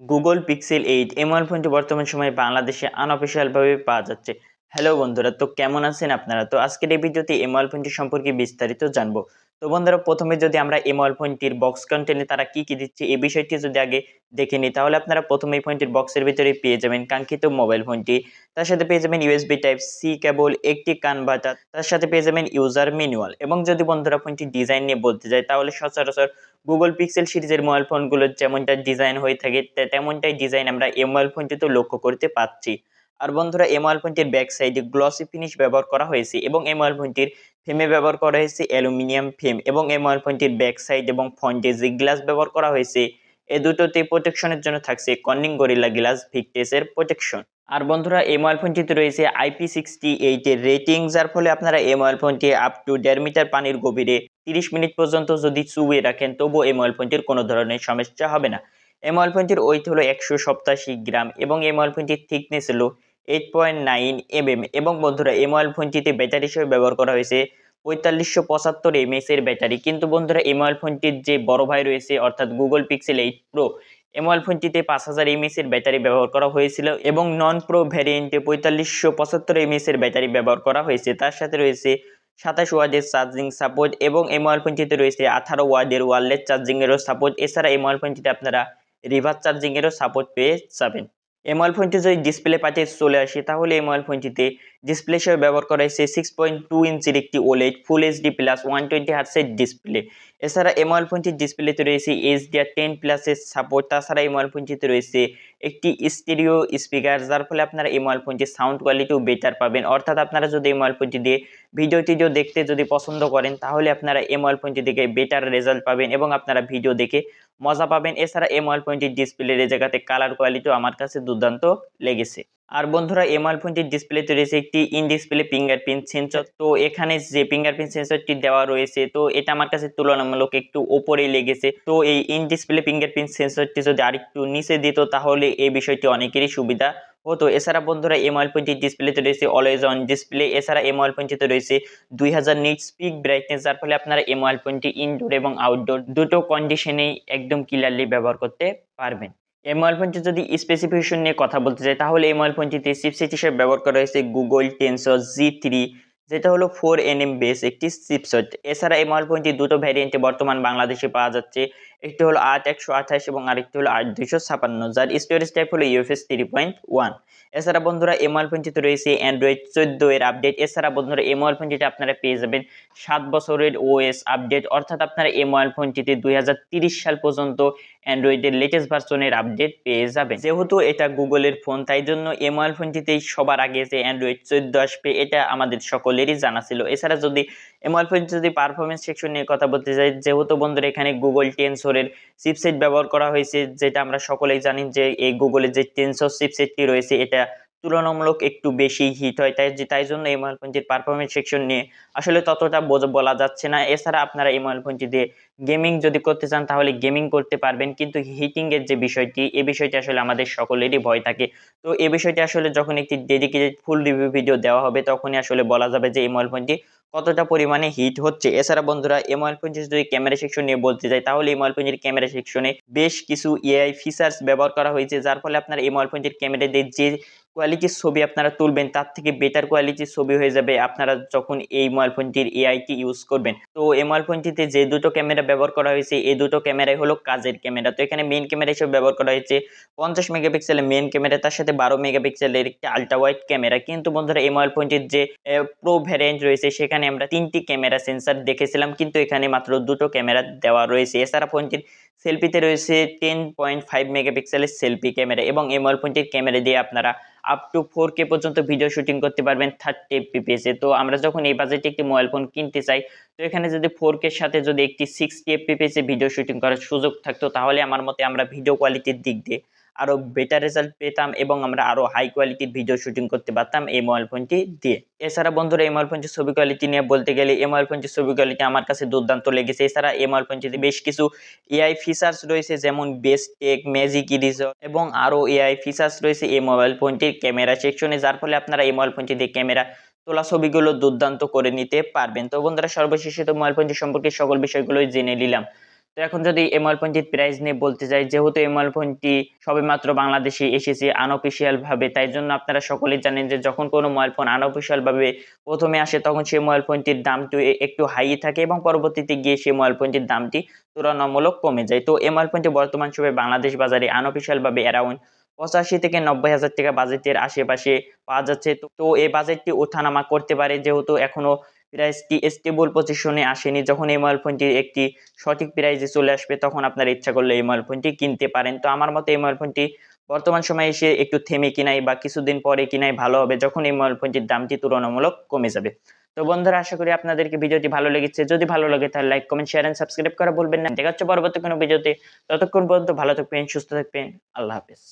Google pixel 8 এই mobile ফোনটি বর্তমান সময়ে বাংলাদেশে আনঅফিসিয়াল ভাবে পাওয়া যাচ্ছে। হ্যালো বন্ধুরা, তো কেমন আছেন আপনারা? তো আজকের এই ভিডিওতে এই মোবাইল ফোনটি সম্পর্কে বিস্তারিত জানবো। তো বন্ধুরা, প্রথমে যদি আমরা এই মোবাইল ফোনটির বক্স কন্টেন্টে তারা কি কি দিচ্ছে এই বিষয়টি যদি আগে দেখে নিই, তাহলে আপনারা প্রথমে এই ফোনটির বক্সের ভিতরে পেয়ে যাবেন কাঙ্ক্ষিত মোবাইল ফোনটি। তার সাথে পেয়ে যাবেন ইউএসবি টাইপ সি কেবল, একটি কনভার্টার, তার সাথে পেয়ে যাবেন ইউজার ম্যানুয়াল। এবং যদি বন্ধুরা ফোনটি ডিজাইন নিয়ে বলতে যাই, তাহলে সচরাচর গুগল পিক্সেল সিরিজের মোবাইল ফোনগুলোর যেমনটা ডিজাইন হয়ে থাকে তেমনটাই ডিজাইন আমরা এই মোবাইল ফোনটিতেও লক্ষ্য করতে পাচ্ছি। আর বন্ধুরা, এই মোবাইল ফোনটির ব্যাক সাইডে গ্লসি ফিনিশ ব্যবহার করা হয়েছে এবং এই মোবাইল ফোনটির ফ্রেমে ব্যবহার করা হয়েছে অ্যালুমিনিয়াম ফ্রেম, এবং এই মোবাইল ফোনটির ব্যাক সাইড এবং ফ্রন্টে যে গ্লাস ব্যবহার করা হয়েছে এ দুটোতে প্রোটেকশনের জন্য থাকছে কর্নিং গরিলা গ্লাস ভিক্টেসের প্রোটেকশন। আর বন্ধুরা, এই মোবাইল ফোনটিতে রয়েছে IP68 এর রেটিং, যার ফলে আপনারা এই মোবাইল ফোনটি আপ টু 1.5 মিটার পানির গভীরে 30 মিনিট পর্যন্ত যদি চুবিয়ে রাখেন তবুও এই মোবাইল ফোনটির কোনো ধরনের সমস্যা হবে না। এই মোবাইল ফোনটির ওয়েট হলো 187 গ্রাম এবং এই মোবাইল ফোনটির থিকনেস হলো 8.9 mm। এবং বন্ধুরা, এই মোবাইল ফোনটিতে ব্যাটারি হিসেবে ব্যবহার করা হয়েছে 4575 mAh এর ব্যাটারি। কিন্তু বন্ধুরা, এই মোবাইল ফোনটির যে বড় ভাই রয়েছে অর্থাৎ গুগল পিক্সেল 8 প্রো, এই মোবাইল ফোনটিতে 5000 mAh এর ব্যাটারি ব্যবহার করা হয়েছিল এবং নন প্রো ভ্যারিয়েন্টে 4575 mAh এর ব্যাটারি ব্যবহার করা হয়েছে। তার সাথে রয়েছে 27 ওয়াটের চার্জিং সাপোর্ট এবং এই মোবাইল ফোনটিতে রয়েছে 18 ওয়াটের ওয়্যারলেস চার্জিং এরও সাপোর্ট। এছাড়া এই মোবাইল ফোনটিতে আপনারা রিভার্স চার্জিং এরও সাপোর্ট পেয়ে যাবেন। এই মোবাইল ফোনটি যদি ডিসপ্লে পার্টে চলে আসে, তাহলে এই মোবাইল ফোনটিতে ডিসপ্লে হিসেবে ব্যবহার করা হয়েছে 6.2 ইঞ্চির একটি ওলেড ফুল এইচডি প্লাস 120 হার্টসের ডিসপ্লে। এছাড়া এই মোবাইল ফোনটির ডিসপ্লেতে রয়েছে HDR10 প্লাসের সাপোর্ট। তাছাড়া এই মোবাইল ফোনটিতে রয়েছে একটি স্টেরিও স্পিকার, যার ফলে আপনারা এই মোবাইল ফোনটির সাউন্ড কোয়ালিটিও বেটার পাবেন। অর্থাৎ আপনারা যদি এই মোবাইল ফোনটি দিয়ে ভিডিও টিডিও দেখতে যদি পছন্দ করেন, তাহলে আপনারা এই মোবাইল ফোনটি দেখে বেটার রেজাল্ট পাবেন এবং আপনারা ভিডিও দেখে মজা পাবেন। এছাড়া এই মোবাইল ফোনটির ডিসপ্লের এই জায়গাতে কালার কোয়ালিটিও আমার কাছে দুর্দান্ত লেগেছে। আর বন্ধুরা, এই মোবাইল ফোনটির ডিসপ্লেতে রয়েছে একটি ইন ডিসপ্লে ফিঙ্গারপ্রিন্ট সেন্সর। তো এখানে যে ফিঙ্গারপ্রিন্ট সেন্সরটি দেওয়া রয়েছে, তো এটা আমার কাছে তুলনামূলক একটু ওপরেই লেগেছে। তো এই ইন ডিসপ্লে ফিঙ্গারপ্রিন্ট সেন্সরটি যদি আরেকটু নিচে দিত, তাহলে এই বিষয়টি অনেকেরই সুবিধা হতো। এছাড়া বন্ধুরা, এই মোবাইল ফোনটির ডিসপ্লেতে রয়েছে অলওয়েজ অন ডিসপ্লে। এছাড়া এই মোবাইল ফোনটিতে রয়েছে 2000 নিটস পিক ব্রাইটনেস, যার ফলে আপনারা এই মোবাইল ফোনটি ইনডোর এবং আউটডোর দুটো কন্ডিশনেই একদম ক্লিয়ারলি ব্যবহার করতে পারবেন। এই মোবাইল ফোনটি যদি স্পেসিফিকেশন নিয়ে কথা বলতে চাই, তাহলে এই মোবাইল ফোনটিতে চিপসেট হিসেবে ব্যবহার করা হয়েছে গুগল টেনসর G3, যেটা হলো 4nm বেস একটি চিপসেট। এছাড়া এই মোবাইল ফোনটি দুটো ভ্যারিয়েন্টে বর্তমান বাংলাদেশে পাওয়া যাচ্ছে। একটি হলো 8128 এবং আরেকটি হলো 8256, যার স্টোরেজ টাইপ হলো UFS 3.1। এছাড়া বন্ধুরা, এই মোবাইল ফোনটিতে রয়েছে অ্যান্ড্রয়েড 14 এর আপডেট। এছাড়া বন্ধুরা, এই মোবাইল ফোনটিতে আপনারা পেয়ে যাবেন 7 বছরের OS আপডেট, অর্থাৎ আপনারা এই মোবাইল ফোনটিতে 2030 সাল পর্যন্ত অ্যান্ড্রয়েডের লেটেস্ট ভার্সনের আপডেট পেয়ে যাবেন। যেহেতু এটা গুগলের ফোন, তাই জন্য এই মোবাইল ফোনটিতেই সবার আগে যে অ্যান্ড্রয়েড 14 আসবে এটা আমাদের সকলেরই জানা ছিল। এছাড়া যদি এই মোবাইল ফোনটি যদি পারফরমেন্স সেকশন নিয়ে কথা বলতে চাই, যেহেতু বন্ধুরা এখানে গুগল টেনসরের চিপসেট ব্যবহার করা হয়েছে, যেটা আমরা সকলেই জানি যে এই গুগলের যে টেনসর চিপসেটটি রয়েছে এটা তুলনামূলক একটু বেশি হিট হয়। তাই জন্য এই মোবাইল ফোনটির পারফরমেন্স সেকশন নিয়ে আসলে ততটা বলা যাচ্ছে না। এছাড়া আপনারা এই মোবাইল ফোনটি দিয়ে গেমিং যদি করতে চান, তাহলে গেমিং করতে পারবেন, কিন্তু হিটিং এর যে বিষয়টি, এই বিষয়টি আসলে আমাদের সকলেরই ভয় থাকে। তো এই বিষয়টি আসলে যখন একটি ডেডিকেটেড ফুল রিভিউ ভিডিও দেওয়া হবে, তখনই আসলে বলা যাবে যে এই মোবাইল ফোনটি কতটা পরিমাণে হিট হচ্ছে। এছাড়া বন্ধুরা, এই মোবাইল ফোনটি যদি ক্যামেরা সেকশন নিয়ে বলতে যাই, তাহলে এই মোবাইল ফোনটির ক্যামেরা সেকশনে বেশ কিছু AI ফিচার্স ব্যবহার করা হয়েছে, যার ফলে আপনারা এই মোবাইল ফোনটির ক্যামেরা দিয়ে যে কোয়ালিটির ছবি আপনারা তুলবেন, তার থেকে বেটার কোয়ালিটির ছবি হয়ে যাবে আপনারা যখন এই মোবাইল ফোনটির AI-টি ইউজ করবেন। তো এই মোবাইল ফোনটিতে যে দুটো ক্যামেরা ব্যবহার করা হয়েছে, এই দুটো ক্যামেরাই হলো কাজের ক্যামেরা। তো এখানে মেইন ক্যামেরা হিসেবে ব্যবহার করা হয়েছে 50 মেগাপিক্সেলের মেইন ক্যামেরা, তার সাথে 12 মেগাপিক্সেলের একটি আলট্রা ওয়াইড ক্যামেরা। কিন্তু বন্ধুরা, এই মোবাইল ফোনটির যে প্রো ভ্যারিয়েন্ট রয়েছে, সেখানে আমরা 3টি ক্যামেরা সেন্সার দেখেছিলাম, কিন্তু এখানে মাত্র দুটো ক্যামেরা দেওয়া রয়েছে। এছাড়া ফোনটির সেলফিতে রয়েছে 10.5 মেগাপিক্সেলের সেলফি ক্যামেরা, এবং এই মোবাইল ফোনটির ক্যামেরা দিয়ে আপনারা আপ টু 4K পর্যন্ত ভিডিও শুটিং করতে পারবেন 30 fps এ। তো আমরা যখন এই বাজেটে একটি মোবাইল ফোন কিনতে চাই, তো এখানে যদি 4K এর সাথে যদি একটি 60 fps এ ভিডিও শুটিং করার সুযোগ থাকতো, তাহলে আমার মতে আমরা ভিডিও কোয়ালিটির দিক দিয়ে আরো বেটার রেজাল্ট পেতাম এবং আমরা আরো হাই কোয়ালিটির ভিডিও শুটিং করতে পারতাম এই মোবাইল ফোনটি দিয়ে। এছাড়া বন্ধুরা, এই মোবাইল ফোনটির ছবি কোয়ালিটি নিয়ে বলতে গেলে, এই মোবাইল ফোনটির ছবি কোয়ালিটি আমার কাছে দুর্দান্ত লেগেছে। এছাড়া এই মোবাইল ফোনটিতে বেশ কিছু AI ফিচার্স রয়েছে, যেমন বেস্ট টেক, ম্যাজিক ইরেজার এবং আরো AI ফিচার্স রয়েছে এই মোবাইল ফোনটির ক্যামেরা সেকশনে, যার ফলে আপনারা এই মোবাইল ফোনটি দিয়ে ক্যামেরা তোলা ছবিগুলো দুর্দান্ত করে নিতে পারবেন। তো বন্ধুরা, সর্বশেষে তো মোবাইল ফোনটি সম্পর্কে সকল বিষয়গুলোই জেনে নিলাম। তো এখন যদি এই মোবাইল ফোনটির প্রাইস নিয়ে বলতে যাই, যেহেতু এই মোবাইল ফোনটি সবেমাত্র বাংলাদেশে এসেছে আনঅফিসিয়াল ভাবে, তাই জন্য আপনারা সকলেই জানেন যে যখন কোনো মোবাইল ফোন আনঅফিসিয়াল ভাবে প্রথমে আসে তখন সেই মোবাইল ফোনটির দামটি একটু হাই থাকে এবং পরবর্তীতে গিয়ে সেই মোবাইল ফোনটির দামটি তুলনামূলক কমে যায়। তো এই মোবাইল ফোনটি বর্তমান সময়ে বাংলাদেশ বাজারে আনঅফিসিয়াল ভাবে অ্যারাউন্ড 85 থেকে 90,000 টাকা বাজেটের আশেপাশে পাওয়া যাচ্ছে। তো এই বাজেটটি ওঠানামা করতে পারে, যেহেতু এখনো প্রাইসটি স্টেবল পজিশনে আসেনি। যখন এই মোবাইল ফোনটি একটি সঠিক প্রাইসে চলে আসবে তখন আপনারা ইচ্ছা করলে এই মোবাইল ফোনটি কিনতে পারেন। তো আমার মতে এই মোবাইল ফোনটি বর্তমান সময়ে এসে একটু থেমে কিনাই বা কিছুদিন পরে কিনাই ভালো হবে, যখন এই মোবাইল ফোনটির দামটি তুলনামূলক কমে যাবে। তো বন্ধুরা, আশা করি আপনাদেরকে ভিডিওটি ভালো লেগেছে। যদি ভালো লাগে তাহলে like, comment, share and subscribe করা ভুলবেন না। দেখা হচ্ছে পরবর্তী কোনো ভিডিওতে। ততক্ষণ পর্যন্ত ভালো থাকবেন, সুস্থ থাকবেন। আল্লাহ হাফেজ।